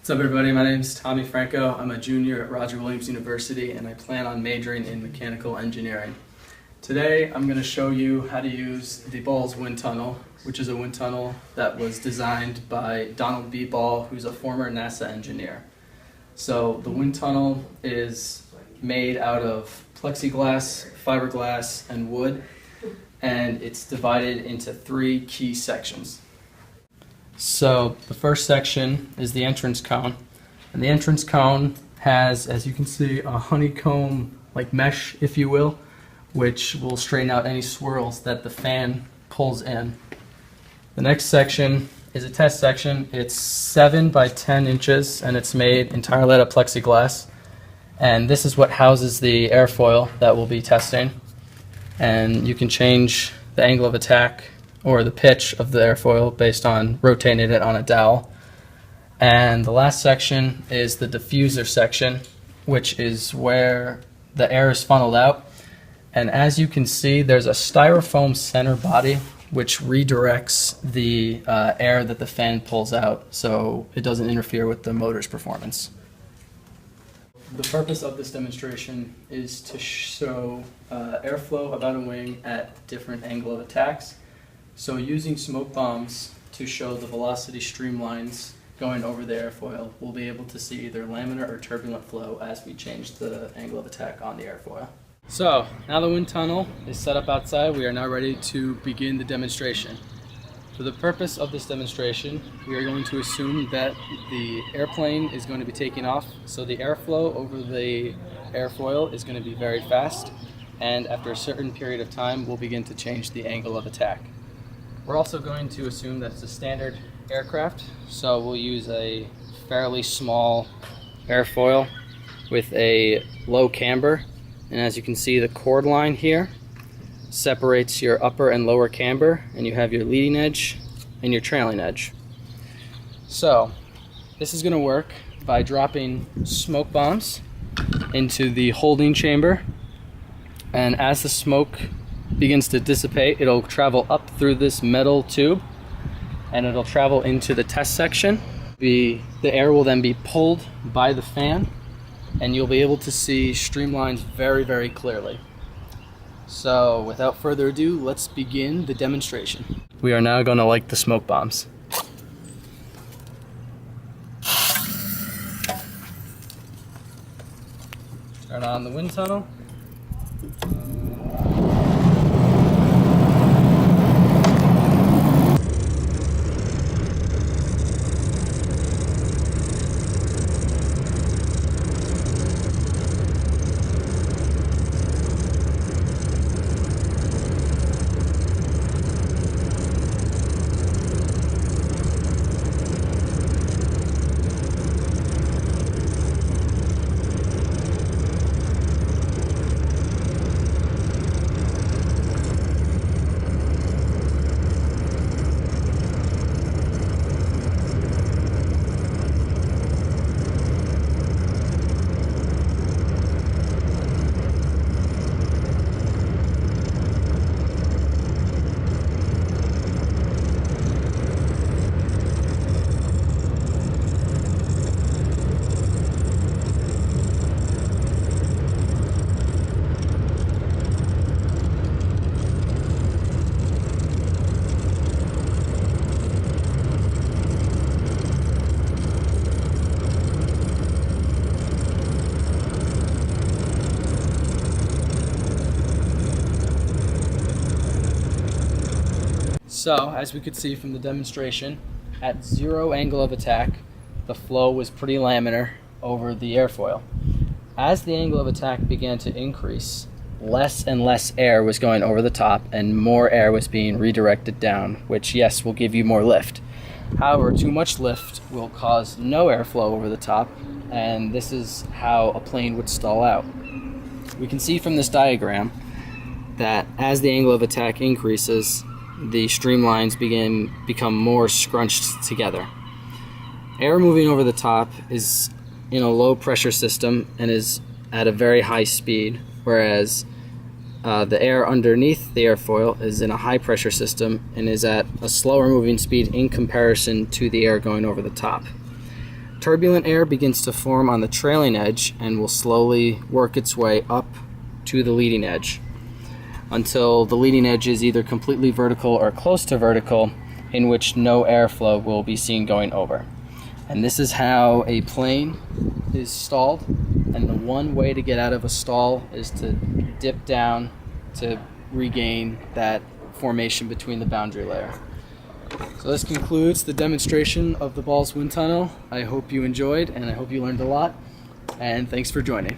What's up everybody, my name is Tommy Franco. I'm a junior at Roger Williams University and I plan on majoring in mechanical engineering. Today I'm going to show you how to use the Ball's wind tunnel, which is a wind tunnel that was designed by Donald B. Ball, who's a former NASA engineer. So the wind tunnel is made out of plexiglass, fiberglass, and wood, and it's divided into three key sections. So the first section is the entrance cone, and the entrance cone has, as you can see, a honeycomb like mesh, if you will, which will straighten out any swirls that the fan pulls in. The next section is a test section. It's 7 by 10 inches and it's made entirely out of plexiglass, and this is what houses the airfoil that we'll be testing, and you can change the angle of attack or the pitch of the airfoil based on rotating it on a dowel. And the last section is the diffuser section, which is where the air is funneled out. And as you can see, there's a styrofoam center body which redirects the air that the fan pulls out so it doesn't interfere with the motor's performance. The purpose of this demonstration is to show airflow about a wing at different angle of attacks. So using smoke bombs to show the velocity streamlines going over the airfoil, we'll be able to see either laminar or turbulent flow as we change the angle of attack on the airfoil. So now the wind tunnel is set up outside, we are now ready to begin the demonstration. For the purpose of this demonstration, we are going to assume that the airplane is going to be taking off, so the airflow over the airfoil is going to be very fast, and after a certain period of time we'll begin to change the angle of attack. We're also going to assume that it's a standard aircraft, so we'll use a fairly small airfoil with a low camber, and as you can see, the chord line here separates your upper and lower camber, and you have your leading edge and your trailing edge. So this is going to work by dropping smoke bombs into the holding chamber, and as the smoke begins to dissipate, it'll travel up through this metal tube and it'll travel into the test section. The air will then be pulled by the fan and you'll be able to see streamlines very, very clearly. So without further ado, let's begin the demonstration. We are now going to light the smoke bombs. Turn on the wind tunnel. So, as we could see from the demonstration, at zero angle of attack, the flow was pretty laminar over the airfoil. As the angle of attack began to increase, less and less air was going over the top and more air was being redirected down, which, yes, will give you more lift. However, too much lift will cause no airflow over the top, and this is how a plane would stall out. We can see from this diagram that as the angle of attack increases, the streamlines become more scrunched together. Air moving over the top is in a low pressure system and is at a very high speed, whereas the air underneath the airfoil is in a high pressure system and is at a slower moving speed in comparison to the air going over the top. turbulent air begins to form on the trailing edge and will slowly work its way up to the leading edge until the leading edge is either completely vertical or close to vertical, in which no airflow will be seen going over. And this is how a plane is stalled, and the one way to get out of a stall is to dip down to regain that formation between the boundary layer. So this concludes the demonstration of the Ball's wind tunnel. I hope you enjoyed, and I hope you learned a lot, and thanks for joining.